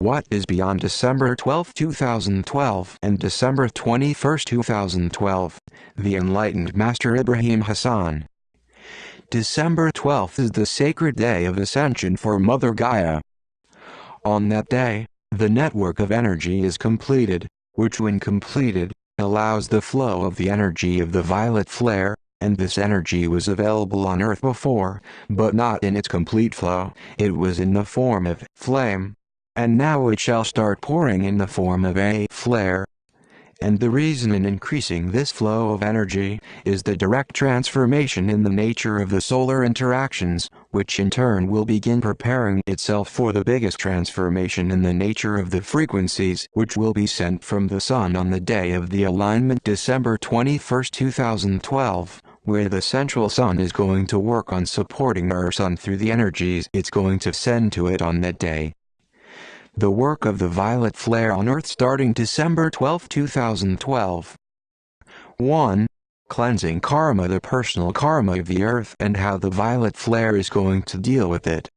What is beyond December 12, 2012 and December 21, 2012? The Enlightened Master Ibrahim Hassan. December 12th is the sacred day of ascension for Mother Gaia. On that day, the network of energy is completed, which when completed, allows the flow of the energy of the violet flare, and this energy was available on Earth before, but not in its complete flow. It was in the form of flame. And now it shall start pouring in the form of a flare. And the reason in increasing this flow of energy is the direct transformation in the nature of the solar interactions, which in turn will begin preparing itself for the biggest transformation in the nature of the frequencies which will be sent from the Sun on the day of the alignment December 21, 2012, where the central Sun is going to work on supporting our Sun through the energies it's going to send to it on that day. The work of the violet flare on Earth starting December 12, 2012. 1. Cleansing karma, the personal karma of the Earth and how the violet flare is going to deal with it.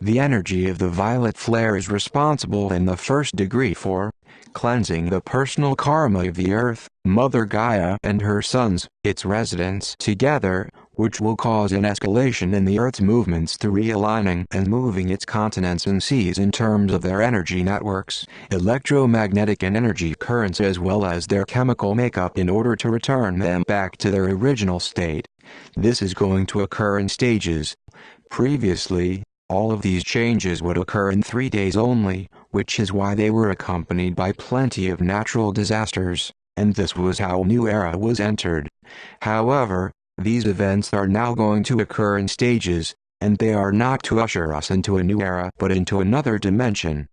The energy of the violet flare is responsible in the first degree for cleansing the personal karma of the Earth, Mother Gaia and her sons, its residents together, which will cause an escalation in the Earth's movements through realigning and moving its continents and seas in terms of their energy networks, electromagnetic and energy currents as well as their chemical makeup in order to return them back to their original state. This is going to occur in stages. Previously, all of these changes would occur in 3 days only, which is why they were accompanied by plenty of natural disasters, and this was how a new era was entered. However, these events are now going to occur in stages, and they are not to usher us into a new era but into another dimension.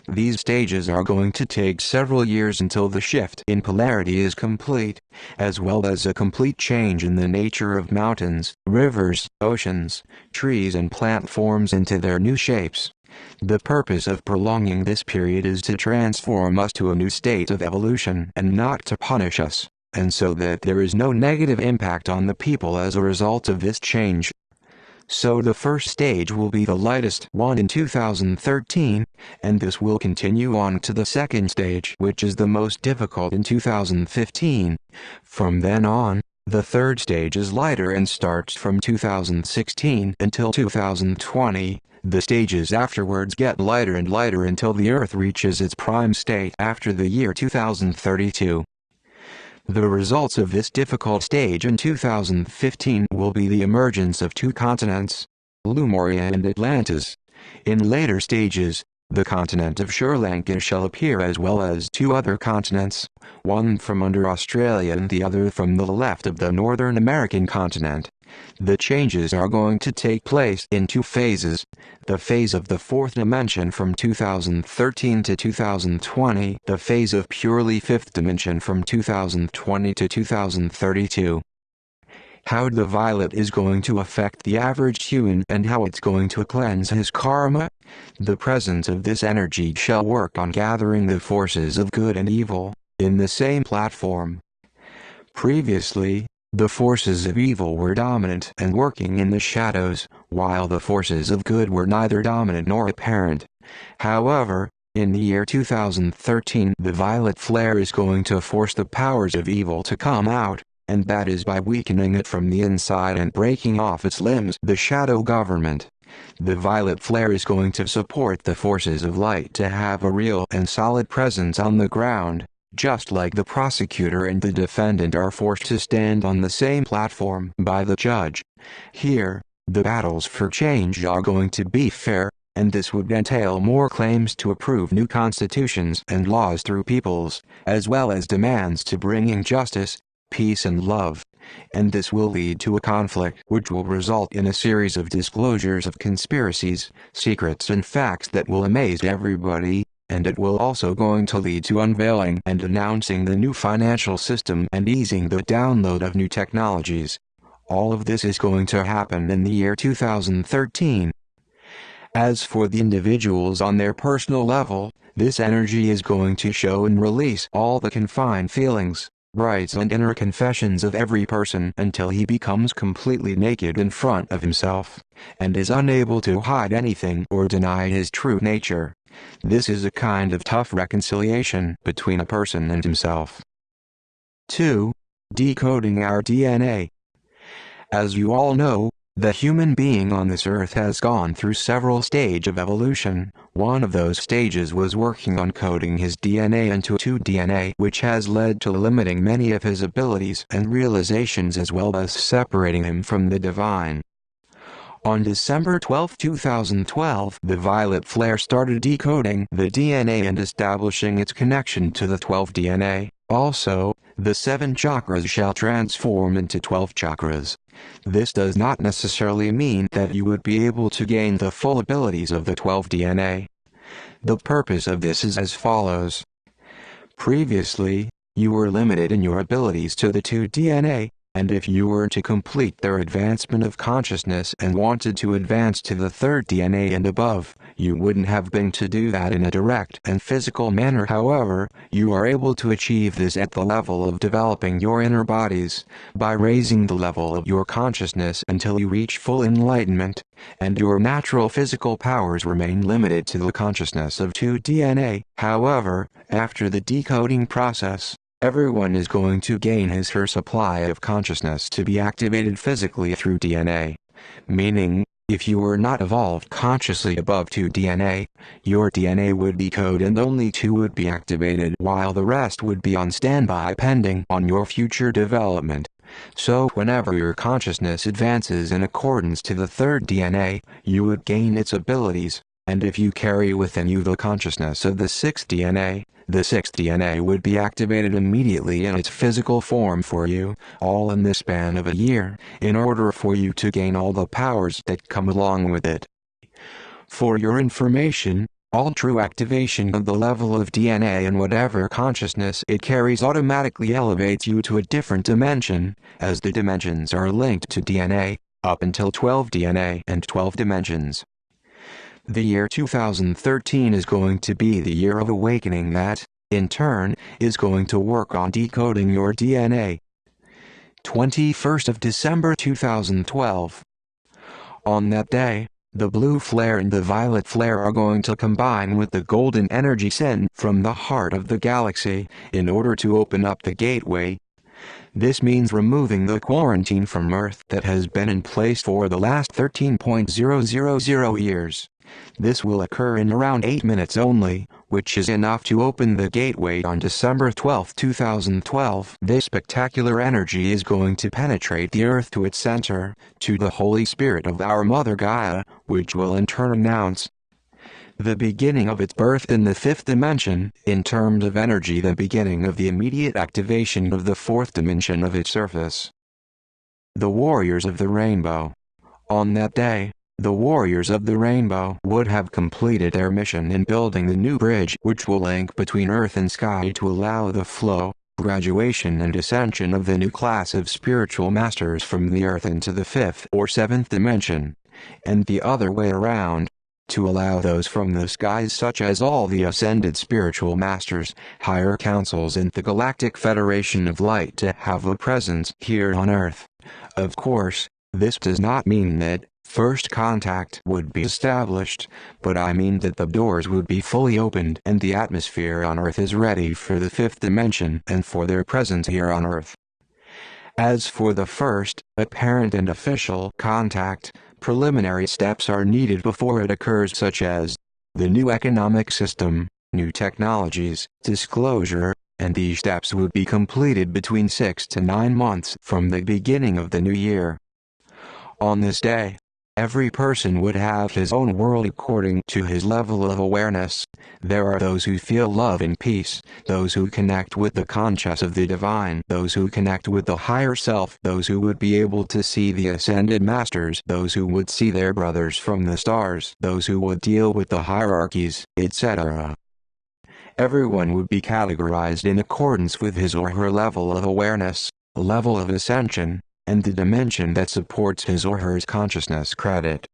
These stages are going to take several years until the shift in polarity is complete, as well as a complete change in the nature of mountains, rivers, oceans, trees and plant forms into their new shapes. The purpose of prolonging this period is to transform us to a new state of evolution and not to punish us, and so that there is no negative impact on the people as a result of this change. So the first stage will be the lightest one in 2013, and this will continue on to the second stage, which is the most difficult in 2015. From then on, the third stage is lighter and starts from 2016 until 2020. The stages afterwards get lighter and lighter until the Earth reaches its prime state after the year 2032. The results of this difficult stage in 2015 will be the emergence of 2 continents, Lemuria and Atlantis. In later stages, the continent of Sri Lanka shall appear as well as 2 other continents, one from under Australia and the other from the left of the Northern American continent. The changes are going to take place in 2 phases. The phase of the 4th dimension from 2013 to 2020, the phase of purely 5th dimension from 2020 to 2032. How the violet is going to affect the average human and how it's going to cleanse his karma. The presence of this energy shall work on gathering the forces of good and evil in the same platform. Previously, the forces of evil were dominant and working in the shadows, while the forces of good were neither dominant nor apparent. However, in the year 2013 the violet flare is going to force the powers of evil to come out, and that is by weakening it from the inside and breaking off its limbs, the shadow government. The violet flare is going to support the forces of light to have a real and solid presence on the ground. Just like the prosecutor and the defendant are forced to stand on the same platform by the judge. Here, the battles for change are going to be fair, and this would entail more claims to approve new constitutions and laws through peoples, as well as demands to bringing justice, peace and love. And this will lead to a conflict which will result in a series of disclosures of conspiracies, secrets and facts that will amaze everybody. And it will also going to lead to unveiling and announcing the new financial system and easing the download of new technologies. All of this is going to happen in the year 2013. As for the individuals on their personal level, this energy is going to show and release all the confined feelings, rights and inner confessions of every person until he becomes completely naked in front of himself, and is unable to hide anything or deny his true nature. This is a kind of tough reconciliation between a person and himself. 2. Decoding our DNA. As you all know, the human being on this earth has gone through several stages of evolution. One of those stages was working on coding his DNA into 2DNA, which has led to limiting many of his abilities and realizations as well as separating him from the divine. On December 12, 2012, the violet flare started decoding the DNA and establishing its connection to the 12 DNA. Also, the 7 chakras shall transform into 12 chakras. This does not necessarily mean that you would be able to gain the full abilities of the 12 DNA. The purpose of this is as follows. Previously, you were limited in your abilities to the 2 DNA, and if you were to complete their advancement of consciousness and wanted to advance to the 3rd DNA and above, you wouldn't have been to do that in a direct and physical manner. However, you are able to achieve this at the level of developing your inner bodies, by raising the level of your consciousness until you reach full enlightenment, and your natural physical powers remain limited to the consciousness of 2 DNA. However, after the decoding process, everyone is going to gain his/her supply of consciousness to be activated physically through DNA. Meaning, if you were not evolved consciously above 2 DNA, your DNA would decode and only 2 would be activated while the rest would be on standby pending on your future development. So whenever your consciousness advances in accordance to the 3rd DNA, you would gain its abilities, and if you carry within you the consciousness of the 6th DNA, the 6th DNA would be activated immediately in its physical form for you, all in the span of a year, in order for you to gain all the powers that come along with it. For your information, all true activation of the level of DNA and whatever consciousness it carries automatically elevates you to a different dimension, as the dimensions are linked to DNA, up until 12 DNA and 12 dimensions. The year 2013 is going to be the year of awakening that, in turn, is going to work on decoding your DNA. 21st of December 2012. On that day, the blue flare and the violet flare are going to combine with the golden energy sent from the heart of the galaxy, in order to open up the gateway. This means removing the quarantine from Earth that has been in place for the last 13.000 years. This will occur in around 8 minutes only, which is enough to open the gateway on December 12, 2012. This spectacular energy is going to penetrate the Earth to its center, to the Holy Spirit of our Mother Gaia, which will in turn announce the beginning of its birth in the 5th dimension, in terms of energy the beginning of the immediate activation of the 4th dimension of its surface. The Warriors of the Rainbow. On that day, the Warriors of the Rainbow would have completed their mission in building the new bridge which will link between Earth and Sky to allow the flow, graduation and ascension of the new class of spiritual masters from the Earth into the 5th or 7th dimension, and the other way around, to allow those from the skies such as all the ascended spiritual masters, higher councils and the Galactic Federation of Light to have a presence here on Earth. Of course, this does not mean that first contact would be established, but I mean that the doors would be fully opened and the atmosphere on Earth is ready for the 5th dimension and for their presence here on Earth. As for the first, apparent and official contact, preliminary steps are needed before it occurs, such as the new economic system, new technologies, disclosure, and these steps would be completed between 6 to 9 months from the beginning of the new year. On this day, every person would have his own world according to his level of awareness. There are those who feel love and peace, those who connect with the conscious of the divine, those who connect with the higher self, those who would be able to see the ascended masters, those who would see their brothers from the stars, those who would deal with the hierarchies, etc. Everyone would be categorized in accordance with his or her level of awareness, level of ascension, and the dimension that supports his or her consciousness credit.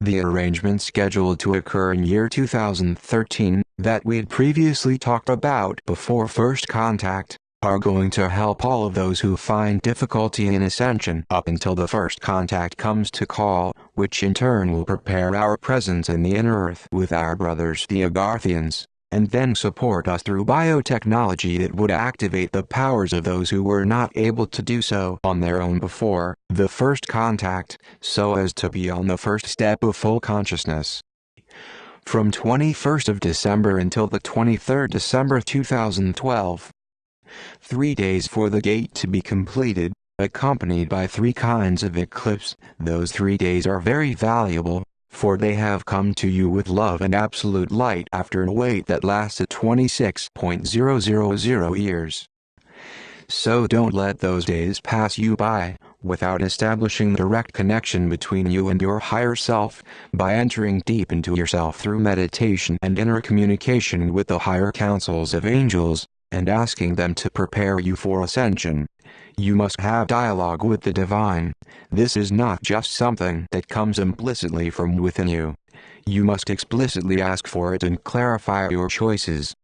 The arrangements scheduled to occur in year 2013, that we'd previously talked about before first contact, are going to help all of those who find difficulty in ascension up until the first contact comes to call, which in turn will prepare our presence in the inner earth with our brothers the Agarthians, and then support us through biotechnology that would activate the powers of those who were not able to do so on their own before the first contact, so as to be on the first step of full consciousness. From 21st of December until the 23rd December 2012. 3 days for the gate to be completed, accompanied by 3 kinds of eclipse. Those 3 days are very valuable, for they have come to you with love and absolute light after a wait that lasted 26.000 years. So don't let those days pass you by, without establishing direct connection between you and your higher self, by entering deep into yourself through meditation and inner communication with the higher councils of angels, and asking them to prepare you for ascension. You must have dialogue with the divine. This is not just something that comes implicitly from within you. You must explicitly ask for it and clarify your choices.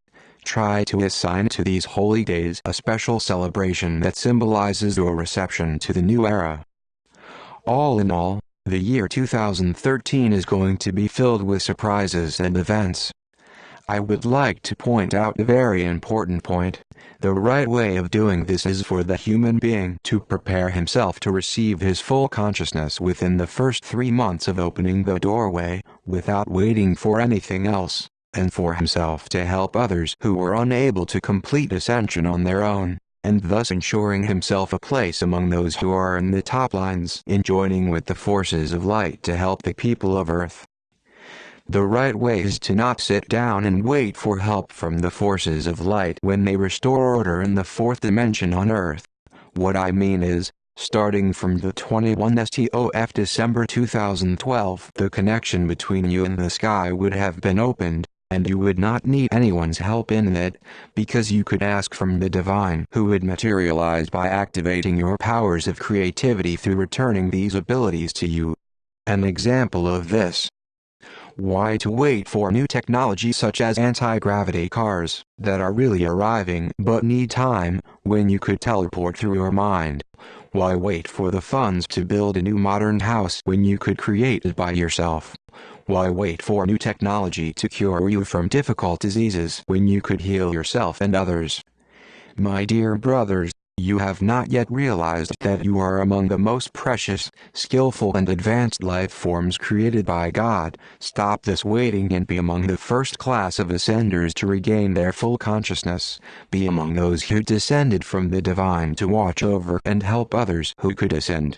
Try to assign to these holy days a special celebration that symbolizes your reception to the new era. All in all, the year 2013 is going to be filled with surprises and events. I would like to point out a very important point. The right way of doing this is for the human being to prepare himself to receive his full consciousness within the first 3 months of opening the doorway, without waiting for anything else, and for himself to help others who were unable to complete ascension on their own, and thus ensuring himself a place among those who are in the top lines in joining with the forces of light to help the people of Earth. The right way is to not sit down and wait for help from the forces of light when they restore order in the 4th dimension on Earth. What I mean is, starting from the 21st of December 2012, the connection between you and the sky would have been opened, and you would not need anyone's help in it, because you could ask from the divine who would materialize by activating your powers of creativity through returning these abilities to you. An example of this. Why to wait for new technology such as anti-gravity cars that are really arriving but need time, when you could teleport through your mind? Why wait for the funds to build a new modern house when you could create it by yourself? Why wait for new technology to cure you from difficult diseases when you could heal yourself and others? My dear brothers, you have not yet realized that you are among the most precious, skillful and advanced life forms created by God. Stop this waiting and be among the first class of ascenders to regain their full consciousness. Be among those who descended from the divine to watch over and help others who could ascend.